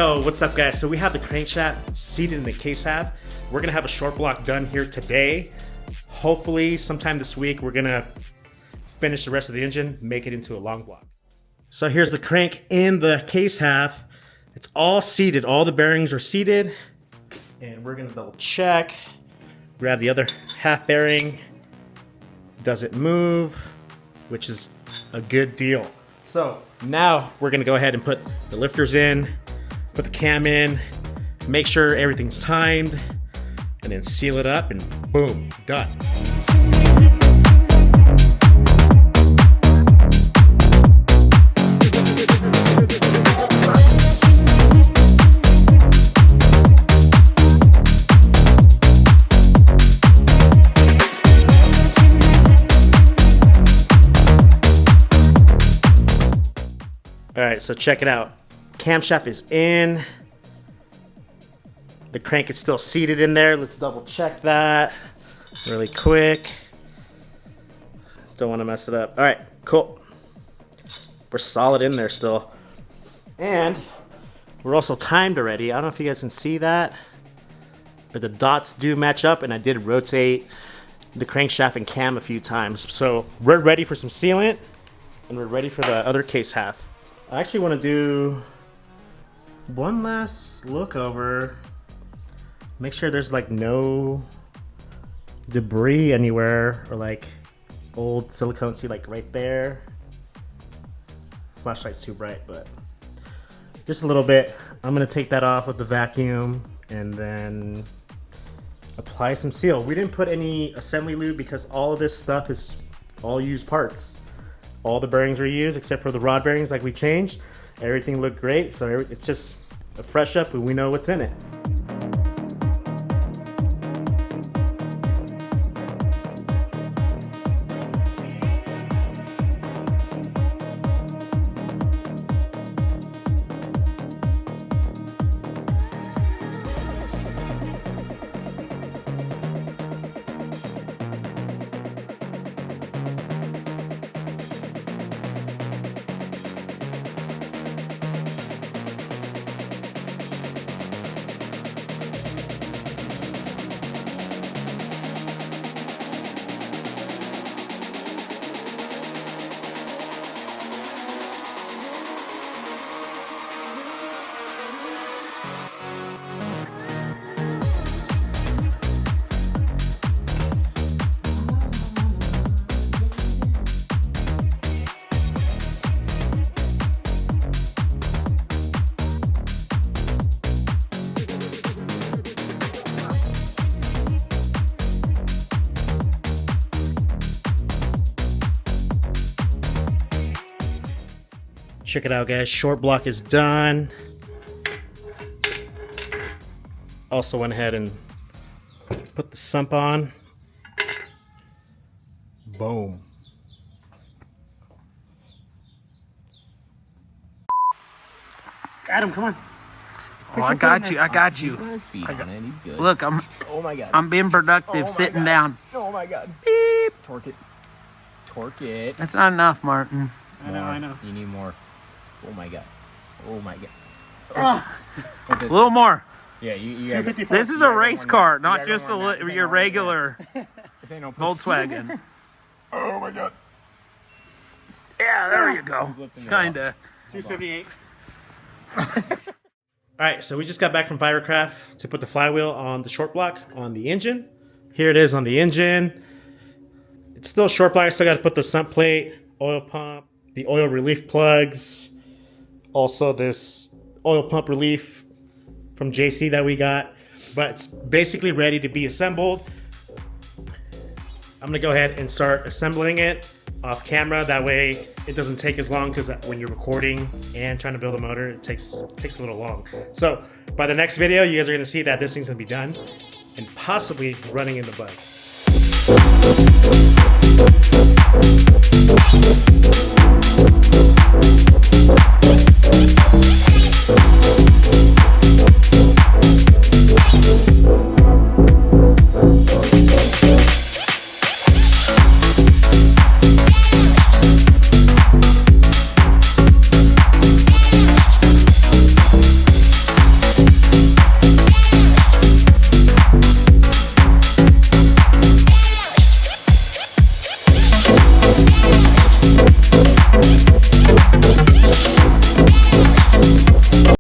Yo, what's up guys? So we have the crankshaft seated in the case half. We're gonna have a short block done here today. Hopefully sometime this week we're gonna finish the rest of the engine, make it into a long block. So here's the crank in the case half. It's all seated, all the bearings are seated. And we're gonna double check. Grab the other half bearing. Does it move? Which is a good deal. So now we're gonna go ahead and put the lifters in, put the cam in, make sure everything's timed, and then seal it up and boom, done. All right, so check it out. Camshaft is in. The crank is still seated in there. Let's double check that really quick. Don't want to mess it up. All right, cool. We're solid in there still. And we're also timed already. I don't know if you guys can see that, but the dots do match up, and I did rotate the crankshaft and cam a few times. So we're ready for some sealant, and we're ready for the other case half. I actually want to do one last look over, make sure there's like no debris anywhere or like old silicone. See, like right there. Flashlight's too bright, but just a little bit. I'm gonna take that off with the vacuum and then apply some seal. We didn't put any assembly lube because all of this stuff is all used parts. All the bearings were used except for the rod bearings, like we changed. Everything looked great, so it's just a fresh up and we know what's in it. Check it out, guys. Short block is done. Also went ahead and put the sump on. Boom. Adam, come on. Oh, I got you. I got you. Look, Oh my god. I'm being productive, sitting down. Oh my god. Beep. Torque it. Torque it. That's not enough, Martin. I know. You need more. Oh my god. Oh my god. A little more. Yeah, you 254. This is a race car, not just your your regular This ain't no Volkswagen. Oh my god. Yeah, there you go. Kinda. 278. All right, so we just got back from Fibercraft to put the flywheel on the short block on the engine. Here it is on the engine. It's still short block. I still got to put the sump plate, oil pump, the oil relief plugs, also this oil pump relief from JC that we got. But it's basically ready to be assembled. I'm gonna go ahead and start assembling it off camera. That way it doesn't take as long, because when you're recording and trying to build a motor, it takes a little long. So by the next video, you guys are gonna see that this thing's gonna be done and possibly running in the bus.